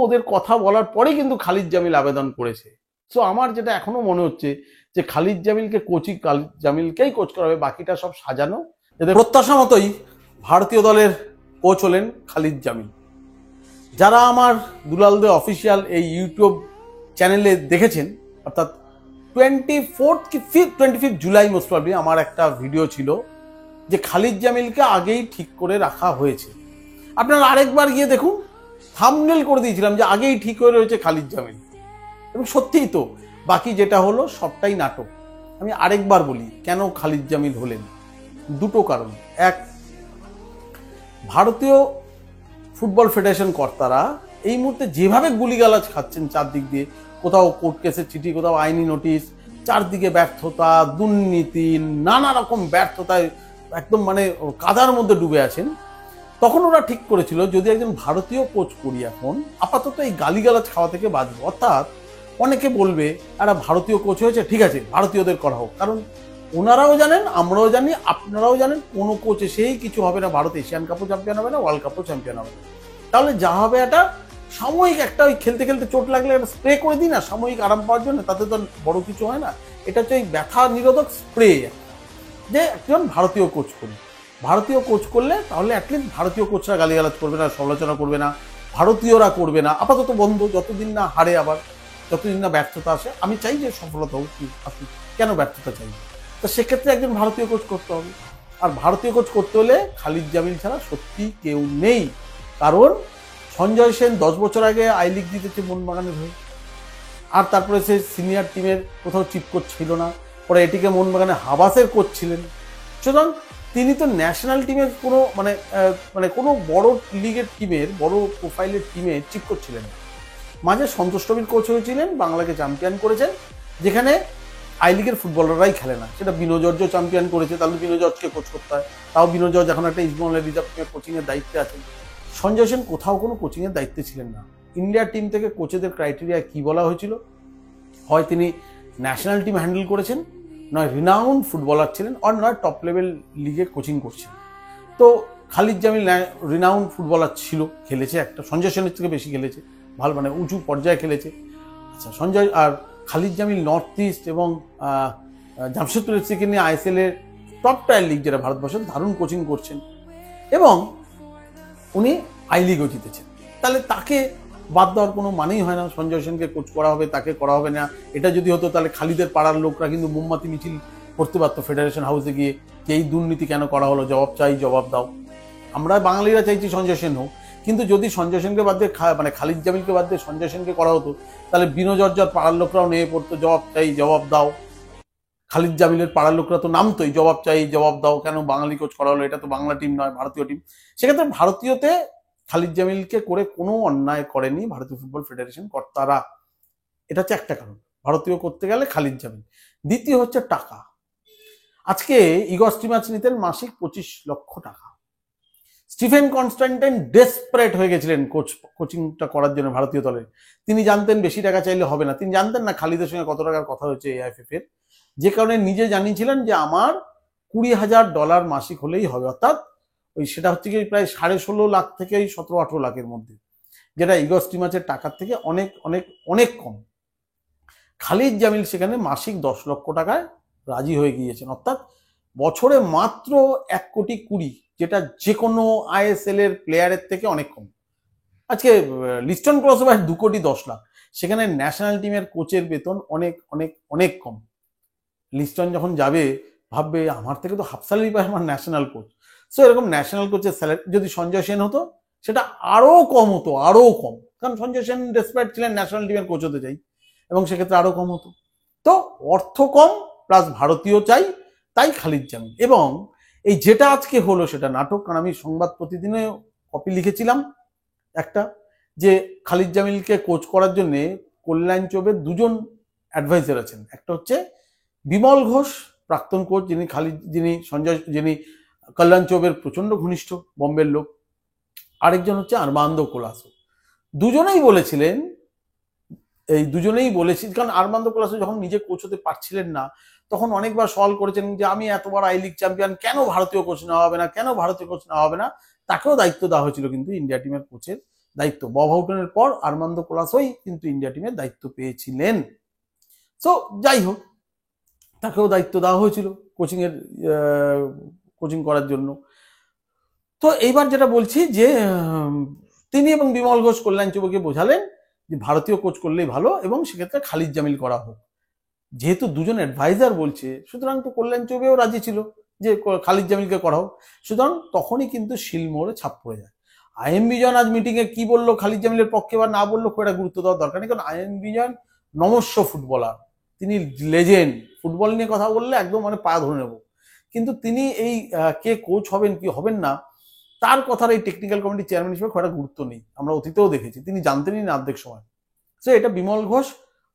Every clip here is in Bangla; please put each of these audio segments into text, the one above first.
ওদের কথা বলার পরে কিন্তু খালিদ জামিল আবেদন করেছে। সো আমার যেটা এখনো মনে হচ্ছে যে খালিদ জামিলকেই কোচ করা হবে, বাকিটা সব সাজানো। এদের প্রত্যাশা মতোই ভারতীয় দলের কোচ হলেন খালিদ জামিল। যারা আমার দুলাল দে অফিসিয়াল এই ইউটিউব চ্যানেলে দেখেছেন, অর্থাৎ 25 জুলাই মোস্ট প্রবাবলি আমার একটা ভিডিও ছিল যে খালিদ জামিলকে আগেই ঠিক করে রাখা হয়েছে। আপনারা আরেকবার গিয়ে দেখুন, থাম্বনেল করে দিয়েছিলাম যে আগেই ঠিক হয়ে রয়েছে খালিদ জামিল, এবং সত্যিই তো বাকি যেটা হলো সবটাই নাটক। আমি আরেকবার বলি কেন খালিদ জামিল হলেন। দুটো কারণ। এক, ভারতীয় ফুটবল ফেডারেশন কর্তারা এই মুহূর্তে যেভাবে গুলিগালাজ খাচ্ছেন চারদিক দিয়ে, কোথাও কোর্ট কেসের চিঠি, কোথাও আইনি নোটিশ, চারদিকে ব্যর্থতা, দুর্নীতি, নানা রকম ব্যর্থতায় একদম মানে কাদার মধ্যে ডুবে আছেন, তখন ওরা ঠিক করেছিল যদি একজন ভারতীয় কোচ করি এখন আপাতত এই গালিগালাজ খাওয়া থেকে বাঁচবো। অর্থাৎ অনেকে বলবে একটা ভারতীয় কোচ হয়েছে, ঠিক আছে ভারতীয়দের করা হোক, কারণ ওনারাও জানেন, আমরাও জানি, আপনারাও জানেন কোনো কোচ এসেই কিছু হবে না। ভারত এশিয়ান কাপও চ্যাম্পিয়ন হবে না, ওয়ার্ল্ড কাপও চ্যাম্পিয়ন হবে না। তাহলে যা হবে একটা সাময়িক, একটা ওই খেলতে খেলতে চোট লাগলে একটা স্প্রে করে দিই না সাময়িক আরাম পাওয়ার জন্য, তাতে তো বড় কিছু হয় না। এটা হচ্ছে ওই ব্যথা নিরোধক স্প্রে, যে একজন ভারতীয় কোচ করি। ভারতীয় কোচ করলে তাহলে অ্যাটলিস্ট ভারতীয় কোচরা গালিগালাজ করবে না, সমালোচনা করবে না, ভারতীয়রা করবে না। আপাতত বন্ধ, যতদিন না হারে, আবার যতদিন না ব্যর্থতা আসে। আমি চাই যে সফলতা হোক, আপনি কেন ব্যর্থতা চাই? তো সেক্ষেত্রে একজন ভারতীয় কোচ করতে হবে। আর ভারতীয় কোচ করতে হলে খালিদ জামিল ছাড়া সত্যি কেউ নেই। কারণ সঞ্জয় সেন 10 বছর আগে আই লিগ জিতেছে মোহনবাগানের হয়ে, আর তারপরে সে সিনিয়র টিমের কোথাও চিফ কোচ ছিল না, পরে এটিকে মোহনবাগানে হাবাসের কোচ ছিলেন। সুতরাং তিনি তো ন্যাশনাল টিমের কোনো মানে কোনো বড় লিগের টিমের, বড় প্রোফাইলের টিমের চিফ কোচ ছিলেন। মাঝে সন্তোষ ট্রফির কোচ হয়েছিলেন, বাংলাকে চ্যাম্পিয়ন করেছেন, যেখানে আই লিগের ফুটবলাররাই খেলে না। সেটা বিনো জর্জও চ্যাম্পিয়ন করেছে, তাহলে বিনো জর্জকে কোচ করতে হয়। তাও বিনো জর্জ এখন একটা ইস্টবেঙ্গলের রিজার্ভ টিমের কোচিংয়ের দায়িত্বে আছেন। সঞ্জয় সেন কোথাও কোনো কোচিংয়ের দায়িত্বে ছিলেন না। ইন্ডিয়ার টিম থেকে কোচেদের ক্রাইটেরিয়া কি বলা হয়েছিল? হয় তিনি ন্যাশনাল টিম হ্যান্ডেল করেছেন, নয় রিনাউন্ড ফুটবলার ছিলেন, আর নয় টপ লেভেল লিগে কোচিং করছেন। তো খালিদ জামিল রিনাউন্ড ফুটবলার ছিল, খেলেছে, একটা সঞ্জয় সেনের থেকে বেশি খেলেছে, ভালো মানে উঁচু পর্যায়ে খেলেছে। আচ্ছা, সঞ্জয় আর খালিদ জামিল নর্থ ইস্ট এবং জামশেদপুর এফসিকে নিয়ে আইএসএল এর টপ টায়ার লিগ, যেটা ভারতবর্ষের, দারুণ কোচিং করছেন, এবং উনি আই লিগও জিতেছেন। তাহলে তাকে বাদ দেওয়ার কোনো মানেই হয় না। সঞ্জয় সেনকে কোচ করা হবে, তাকে করা হবে না। এটা যদি হতো তাহলে খালিদের পাড়ার লোকরা কিন্তু মোমবাতি মিছিল করতে পারতো ফেডারেশন হাউসে গিয়ে, যে এই দুর্নীতি কেন করা হলো, জবাব চাই, জবাব দাও। আমরা বাঙালিরা চাইছি সঞ্জয় সেন হোক, কিন্তু যদি সঞ্জয় সেনকে বাদ দিয়ে মানে খালিদ জামিলকে বাদ দিয়ে সঞ্জয় সেনকে করা হতো, তাহলে বিনো জর্জার পাড়ার লোকরাও নেমে পড়তো, জবাব চাই, জবাব দাও। খালিদ জামিলের পাড়ার লোকরা তো নামতোই, জবাব চাই, জবাব দাও, কেন বাঙালি কোচ করা হলো, এটা তো বাংলা টিম নয়, ভারতীয় টিম। সেক্ষেত্রে ভারতীয়তে খালিদ জামিলকে করে কোনো অন্যায় করেনি ভারতীয় ফুটবল ফেডারেশন কর্তারা। এটা হচ্ছে একটা কারণ, ভারতীয় করতে গেলে খালিদ জামিল। দ্বিতীয় হচ্ছে টাকা। আজকে ইগর স্টিমাচ নিতেন মাসিক 25 লক্ষ টাকা। স্টিফেন কনস্ট্যান্টাইন ডেসপারেট হয়ে গেছিলেন কোচিংটা করার জন্য ভারতীয় দলে। তিনি জানতেন বেশি টাকা চাইলে হবে না। তিনি জানতেন না খালিদের সঙ্গে কত টাকার কথা হয়েছে এআইএফএফ এর, যে কারণে নিজে জানিয়েছিলেন যে আমার $20,000 মাসিক হলেই হবে। অর্থাৎ ওই সেটা হচ্ছে কি প্রায় 16.5 লাখ থেকে 17-18 লাখের মধ্যে, যেটা ইগর স্টিমাচের টাকার থেকে অনেক অনেক অনেক কম। খালিদ জামিল সেখানে মাসিক 10 লক্ষ টাকায় রাজি হয়ে গিয়েছেন, অর্থাৎ বছরে মাত্র 1,20,00,000, যেটা যে কোনো আইএসএল এর প্লেয়ারের থেকে অনেক কম। আজকে লিস্টন ক্রসওভার 2,10,00,000, সেখানে ন্যাশনাল টিমের কোচের বেতন অনেক অনেক অনেক কম। লিস্টন যখন যাবে ভাববে আমার থেকে তো হাফ স্যালারি পায় আমার ন্যাশনাল কোচ। সো এরকম ন্যাশনাল কোচের স্যালারি যদি সঞ্জয় সেন হতো সেটা আরো কম হতো, আরো কম, কারণ সঞ্জয় সেন ডেসপারেট ছিলেন ন্যাশনাল টিমের কোচ হতে চাই, এবং সেক্ষেত্রে আরো কম হতো। তো অর্থ কম প্লাস ভারতীয় চাই, তাই খালিদ জামিল। এবং এই যেটা আজকে হলো সেটা নাটক। কারণ আমি সংবাদ প্রতিদিনে কপি লিখেছিলাম একটা, যে খালিদ জামিলকে কোচ করার জন্য কল্যাণ চৌবের দুজন অ্যাডভাইজার আছেন। একটা হচ্ছে বিমল ঘোষ, প্রাক্তন কোচ, যিনি কল্যাণ চৌবের প্রচন্ড ঘনিষ্ঠ, বোম্বের লোক। আরেকজন হচ্ছে আরমান্দো কোলাসো। দুজনেই বলেছিলেন, কারণ আরমান্দো কোলাসো যখন নিজে কোচ হতে পারছিলেন না, তখন অনেকবার সওয়াল করেছেন যে আমি এতবার আই লিগ চ্যাম্পিয়ন, কেন ভারতীয় কোচ নেওয়া হবে না, কেন ভারতীয় কোচ নেওয়া হবে না। তাকেও দায়িত্ব দেওয়া হয়েছিল কিন্তু ইন্ডিয়া টিমের কোচের, দায়িত্ব। বব হাউটনের পর আর্মান্দো কোলাসোই কিন্তু ইন্ডিয়া টিমের দায়িত্ব পেয়েছিলেন। তো যাই হোক, তাকেও দায়িত্ব দেওয়া হয়েছিল কোচিং করার জন্য। তো এইবার যেটা বলছি যে তিনি এবং বিমল ঘোষ কল্যাণ চৌবেকে বোঝালেন যে ভারতীয় কোচ করলেই ভালো এবং সেক্ষেত্রে খালিদ জামিল করা হোক। যেহেতু দুজন অ্যাডভাইজার বলছে, সুতরাং তো কল্যাণ চৌবেও রাজি ছিল যে খালিদ জামিলকে করা হোক। সুতরাং তখনই কিন্তু শিলমোহরে ছাপ পড়ে যায়। আইএম বিজয়ন আজ মিটিংয়ে কি বললো খালিদ জামিলের পক্ষে বা না বললো খুব একটা গুরুত্ব দেওয়ার দরকার নেই, কারণ আইএম বিজয়ন নমস্য ফুটবলার, তিনি লেজেন্ড। ফুটবল নিয়ে কথা বললে একদম মানে পা ধরে নেব। কিন্তু তিনি এই কে কোচ হবেন কি হবেন না তার কথার এই টেকনিক্যাল কমিটির চেয়ারম্যান হিসেবে খুব একটা গুরুত্ব নেই। আমরা অতীতেও দেখেছি তিনি জানতেনই না অর্ধেক সময়। সো এটা বিমল ঘোষ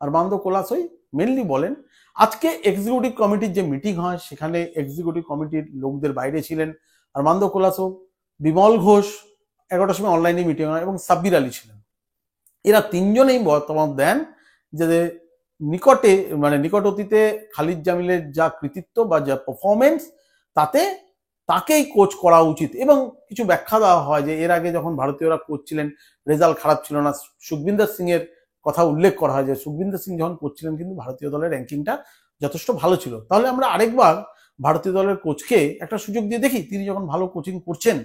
আর্মান্দো কোলাসোই মেনলি বলেন। আজকে এক্সিকিউটিভ কমিটির যে মিটিং হয় সেখানে এক্সিকিউটিভ কমিটির লোকদের বাইরে ছিলেন আর্মান্দো কোলাসো, বিমল ঘোষ, 11টার সময় অনলাইনে মিটিং হয় এবং সাব্বির আলী ছিলেন। এরা তিনজনেই মতামত দেন যে নিকট অতীতে খালিদ জামিলের যা কৃতিত্ব বা যা পারফরমেন্স, তাতে তাকেই কোচ করা উচিত। এবং কিছু ব্যাখ্যা দেওয়া হয় যে এর আগে যখন ভারতীয়রা কোচ ছিলেন রেজাল্ট খারাপ ছিল না। সুখবিন্দর সিং এর কথা উল্লেখ করা হয় যে সুখবিন্দর সিং যখন কোচ ছিলেন কিন্তু ভারতীয় দলের র্যাঙ্কিংটা যথেষ্ট ভালো ছিল। তাহলে আমরা আরেকবার ভারতীয় দলের কোচকে একটা সুযোগ দিয়ে দেখি, তিনি যখন ভালো কোচিং করছেন।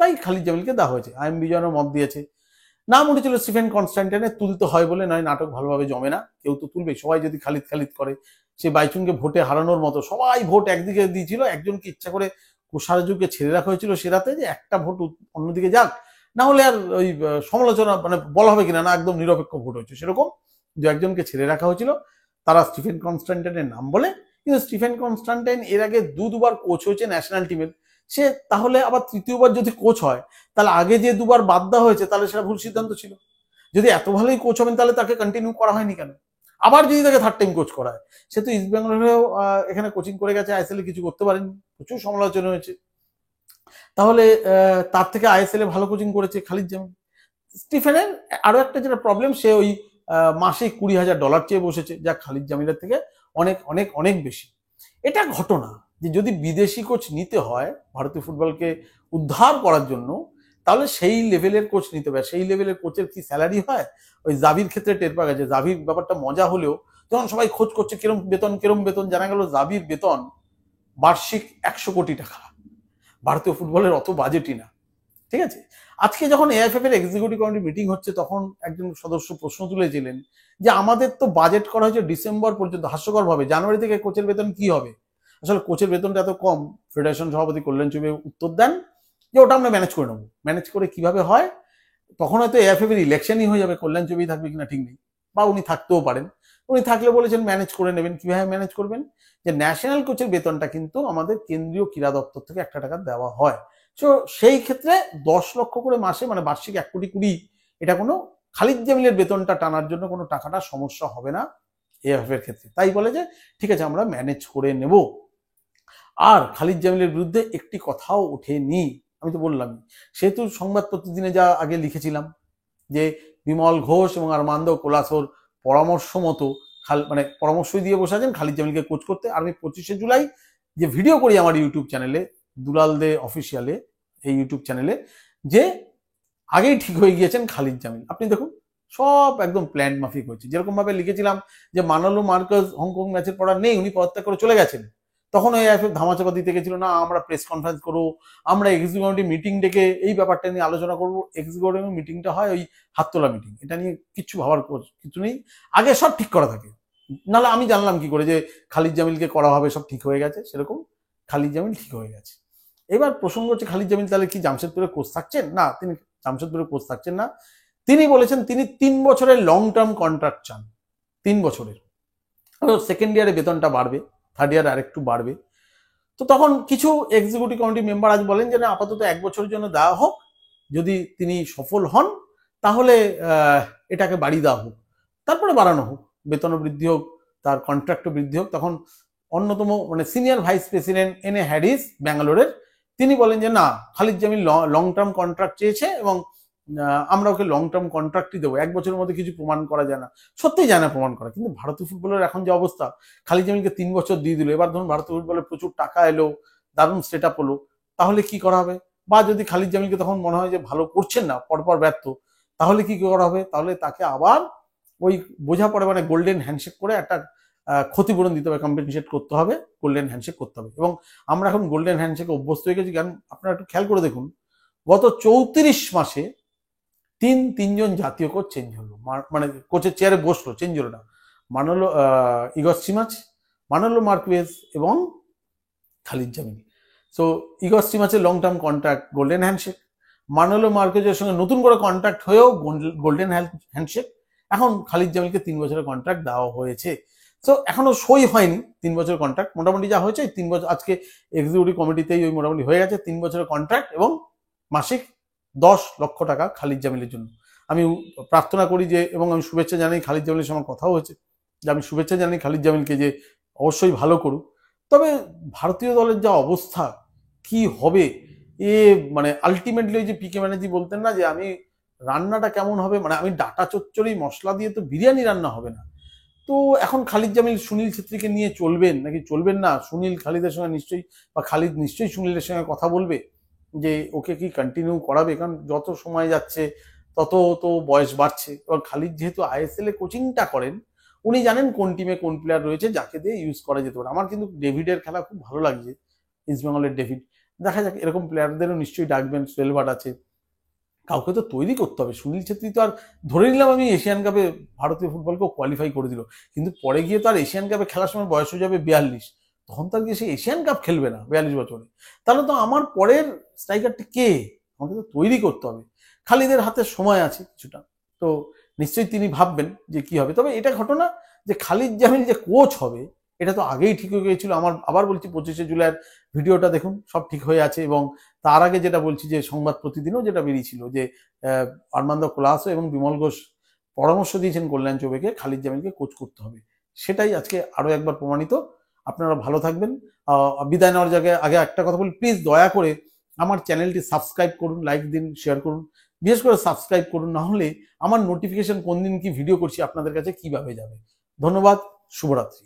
তাই খালিদ জামিলকে দেওয়া হয়েছে। আইএম বিজয়নও মত দিয়েছে। নাম উঠেছিল স্টিফেন কনস্ট্যান্টাইনের, তুলতে হয় বলে, নয় নাটক ভালোভাবে জমে না, কেউ তো তুলবে। সবাই যদি খালিদ খালিদ করে, সে বাইচুংকে ভোটে হারানোর মতো সবাই ভোট একদিকে দিয়েছিল, একজনকে ইচ্ছা করে কোষারজুকে ছেড়ে রাখা হয়েছিল সেরাতে যে একটা ভোট অন্যদিকে যাক, না হলে আর ওই সমালোচনা মানে বলা হবে কিনা না একদম নিরপেক্ষ ভোট হয়েছে, সেরকম দু একজনকে ছেড়ে রাখা হয়েছিল। তারা স্টিফেন কনস্ট্যান্টাইনের নাম বলে। কিন্তু স্টিফেন কনস্ট্যান্টাইন এর আগে দুবার কোচ হয়েছে ন্যাশনাল টিমের। সে তাহলে আবার তৃতীয়বার যদি কোচ হয়, তাহলে আগে যে দুবার বাদ দেওয়া হয়েছে তাহলে সেটা ভুল সিদ্ধান্ত ছিল। যদি এত ভালোই কোচ হবেন তাহলে তাকে কন্টিনিউ করা হয়নি কেন? আবার যদি তাকে থার্ড টাইম কোচ করা হয়, সে তো ইস্ট বেঙ্গলেও এখানে কোচিং করে গেছে, আইএসএল কিছু করতে পারেনি, প্রচুর সমালোচনা হয়েছে। তাহলে তার থেকে আইএসএল এ ভালো কোচিং করেছে খালিদ জামিল। স্টিফেনের আরো একটা যেটা প্রবলেম, সে ওই মাসে $20,000 চেয়ে বসেছে, যা খালিদ জামিলের থেকে অনেক অনেক অনেক বেশি। এটা ঘটনা যে যদি বিদেশি কোচ নিতে হয় ভারতীয় ফুটবলকে উদ্ধার করার জন্য, তাহলে সেই লেভেলের কোচ নিতে হবে। সেই লেভেলের কোচের কি স্যালারি হয়? ওই জাভির ক্ষেত্রে টের পাওয়া গেছে। জাভির ব্যাপারটা মজা হলেও যখন সবাই খোঁজ করছে কিরম বেতন, জানা গেল জাভির বেতন বার্ষিক 100 কোটি টাকা। ভারতীয় ফুটবলের অত বাজেটই না, ঠিক আছে। আজকে যখন এএফএফ এর এক্সিকিউটিভ কমিটি মিটিং হচ্ছে, তখন একজন সদস্য প্রশ্ন তুলেছিলেন যে আমাদের তো বাজেট করা হয়েছে ডিসেম্বর পর্যন্ত, হাস্যকর ভাবে জানুয়ারি থেকে কোচের বেতন কি হবে? আসলে কোচের বেতনটা এত কম। ফেডারেশন সভাপতি কল্যাণ চৌবে উত্তর দেন যে ওটা আমরা ম্যানেজ করে নেবো। ম্যানেজ করে কিভাবে হয়? তখন হয়তো এএফএফ এর ইলেকশনই হয়ে যাবে, কল্যাণ চৌবেই থাকবে কিনা ঠিক নেই, বা উনি থাকতেও পারেন। উনি থাকলে বলেছেন ম্যানেজ করে নেবেন। কিভাবে ম্যানেজ করবেন? যে ন্যাশনাল কোচের বেতনটা কিন্তু আমাদের কেন্দ্রীয় ক্রীড়া দপ্তর থেকে 1 টাকা দেওয়া হয়। তো সেই ক্ষেত্রে 10 লক্ষ করে মাসে, মানে বার্ষিক 1,20,00,000, এটা কোনো খালিদ জামিলের বেতনটা টানার জন্য কোনো টাকাটা সমস্যা হবে না এএফএফ এর ক্ষেত্রে। তাই বলে যে ঠিক আছে আমরা ম্যানেজ করে নেব। আর খালিদ জামিলের বিরুদ্ধে একটি কথাও ওঠেনি। আমি তো বললাম, সেহেতু সংবাদপত্র দিনে যা আগে লিখেছিলাম যে বিমল ঘোষ এবং আর্মান্দো কোলাসোর পরামর্শ মতো মানে পরামর্শই দিয়ে বসে আছেন খালিদ জামিলকে কোচ করতে। আর আমি 25শে জুলাই যে ভিডিও করি আমার ইউটিউব চ্যানেলে, দুলাল দে অফিসিয়ালে, এই ইউটিউব চ্যানেলে, যে আগেই ঠিক হয়ে গিয়েছেন খালিদ জামিল। আপনি দেখুন সব একদম প্ল্যান মাফিক হয়েছে। যেরকম ভাবে লিখেছিলাম যে মানালো মার্কেজ হংকং ম্যাচের পর নেই, উনি পদত্যাগ করে চলে গেছেন, তখন ওই এফএফ ধামাচাপা দিতে গেছিল না আমরা প্রেস কনফারেন্স করবো, আমরা এক্সিকিউটিভ মিটিং ডেকে এই ব্যাপারটা নিয়ে আলোচনা করবো। এক্সিকিউটিভ মিটিংটা হয় ওই হাততোলা মিটিং, এটা নিয়ে কিচ্ছু ভাবার কিছু নেই। আগে সব ঠিক করা থাকে, নাহলে আমি জানলাম কি করে যে খালিদ জামিলকে করা হবে, সব ঠিক হয়ে গেছে। সেরকম খালিদ জামিল ঠিক হয়ে গেছে। এবার প্রসঙ্গ হচ্ছে খালিদ জামিল তাহলে কি জামশেদপুরে কোচ থাকছেন? না, তিনি জামশেদপুরে কোচ থাকছেন না। তিনি বলেছেন তিনি 3 বছরের লং টার্ম কন্ট্রাক্ট চান, 3 বছরের। সেকেন্ড ইয়ারে বেতনটা বাড়বে, থার্ড ইয়ারে আরেকটু বাড়বে। তো তখন কিছু এক্সিকিউটিভ কমিটি মেম্বার আজ বলেন যে না, আপাতত 1 বছরের জন্য দেওয়া হোক, যদি তিনি সফল হন তাহলে এটাকে বাড়িয়ে দেওয়া হোক, তারপরে বাড়ানো হোক, বেতন বৃদ্ধি হোক, তার কন্ট্রাক্টও বৃদ্ধি হোক। তখন অন্যতম মানে senior vice president N A Haris ব্যাঙ্গালোরের, তিনি বলেন যে না, Khalid Jamil long term contract চেয়েছে এবং আমরা ওকে লং টার্ম কন্ট্রাক্টই দেবো, 1 বছরের মধ্যে কিছু প্রমাণ করা যায় না, সত্যিই যায় না প্রমাণ করা। কিন্তু ভারতীয় ফুটবলের এখন যে অবস্থা, খালিদ জামিলকে 3 বছর দিয়ে দিল। এবার ধরুন ভারতীয় ফুটবলে প্রচুর টাকা এলো, দারুণ সেট আপ হলো, তাহলে কি করা হবে? বা যদি খালিদ জামিলকে তখন মনে হয় যে ভালো করছেন না, পরপর ব্যর্থ, তাহলে কি করা হবে? তাহলে তাকে আবার ওই বোঝাপড়ে মানে গোল্ডেন হ্যান্ডশেক করে একটা ক্ষতিপূরণ দিতে হবে, কম্পেনসেট করতে হবে, গোল্ডেন হ্যান্ডশেক করতে হবে। এবং আমরা এখন গোল্ডেন হ্যান্ডশেকে অভ্যস্ত হয়ে গেছি। কারণ আপনারা একটু খেয়াল করে দেখুন, গত 34 মাসে তিনজন জাতীয় কোচ চেঞ্জ হলো, মানে কোচের চেয়ারে বসলো, চেঞ্জ হলো না। মানলো ইগর সিমাচ, মানলো মার্কুয়েজ এবং খালিদ জামিল। সো ইগর সিমাচের long term contract, golden handshake. Manolo মার্কুয়েজের সঙ্গে নতুন করে কন্ট্রাক্ট হয়েও গোল্ডেন হ্যান্ডশেক। এখন খালিদ জামিলকে 3 বছরের কন্ট্রাক্ট দেওয়া হয়েছে। সো এখনো সই হয়নি 3 বছরের কন্ট্রাক্ট, মোটামুটি যা হয়েছে 3 বছর, আজকে এক্সিকিউটিভ কমিটিতেই ওই মোটামুটি হয়ে গেছে 3 বছরের কন্ট্রাক্ট এবং মাসিক 10 লক্ষ টাকা খালিদ জামিলের জন্য। আমি প্রার্থনা করি যে, এবং আমি শুভেচ্ছা জানাই, খালিদ জামিলের সঙ্গে কথাও হয়েছে যে আমি শুভেচ্ছা জানাই খালিদ জামিলকে যে অবশ্যই ভালো করুক। তবে ভারতীয় দলের যা অবস্থা কি হবে এ, মানে আলটিমেটলি ওই যে পিকে ব্যানার্জি বলতেন না যে আমি রান্নাটা কেমন হবে, মানে আমি ডাটা চচ্চড়ি মশলা দিয়ে তো বিরিয়ানি রান্না হবে না। তো এখন খালিদ জামিল সুনীল ছেত্রীকে নিয়ে চলবেন নাকি চলবেন না? সুনীল খালিদের সঙ্গে নিশ্চয়ই, বা খালিদ নিশ্চয়ই সুনীলের সঙ্গে কথা বলবে যে ওকে কি কন্টিনিউ করাবে, কারণ যত সময় যাচ্ছে তত তো বয়স বাড়ছে। এবার খালিদ যেহেতু আইএসএল এ কোচিংটা করেন, উনি জানেন কোন টিমে কোন প্লেয়ার রয়েছে যাকে দিয়ে ইউজ করা যেতে পারে। আমার কিন্তু ডেভিডের খেলা খুব ভালো লাগছে, ইস্টবেঙ্গলের ডেভিড। দেখা যাক, এরকম প্লেয়ারদেরও নিশ্চয়ই ডাকবেন। সোহেলভাট আছে, কাউকে তো তৈরি করতে হবে। সুনীল ছেত্রী তো আর ধরে নিলাম আমি এশিয়ান কাপে ভারতীয় ফুটবলকেও কোয়ালিফাই করে দিল, কিন্তু পরে গিয়ে তো আর এশিয়ান কাপে খেলার সময় বয়স হয়ে যাবে 42, তখন তো আর গিয়ে সে এশিয়ান কাপ খেলবে না 42 বছরে। তাহলে তো আমার পরের স্ট্রাইকারটি কে? আমাকে তো তৈরি করতে হবে। খালিদের হাতে সময় আছে কিছুটা, তো নিশ্চয়ই তিনি ভাববেন যে কি হবে। তবে এটা ঘটনা যে খালিদ জামিল যে কোচ হবে এটা তো আগেই ঠিক হয়ে গিয়েছিল। আমার আবার বলছি 25শে জুলাইয়ের ভিডিওটা দেখুন, সব ঠিক হয়ে আছে। এবং তার আগে যেটা বলছি যে সংবাদ প্রতিদিনও যেটা বেরিয়েছিল যে আরমান্দ কোলাসো এবং বিমল ঘোষ পরামর্শ দিয়েছেন কল্যাণ চৌবেকে খালিদ জামিলকে কোচ করতে হবে, সেটাই আজকে আরো একবার প্রমাণিত। আপনারা ভালো থাকবেন। বিদায় নেওয়ার জায়গায় আগে একটা কথা বলি, প্লিজ দয়া করে আমার চ্যানেলটি সাবস্ক্রাইব করুন, লাইক দিন, শেয়ার করুন, বিশেষ করে সাবস্ক্রাইব করুন, না হলে আমার নোটিফিকেশন কোন দিন কি ভিডিও করছি আপনাদের কাছে কিভাবে যাবে। ধন্যবাদ, শুভরাত্রি।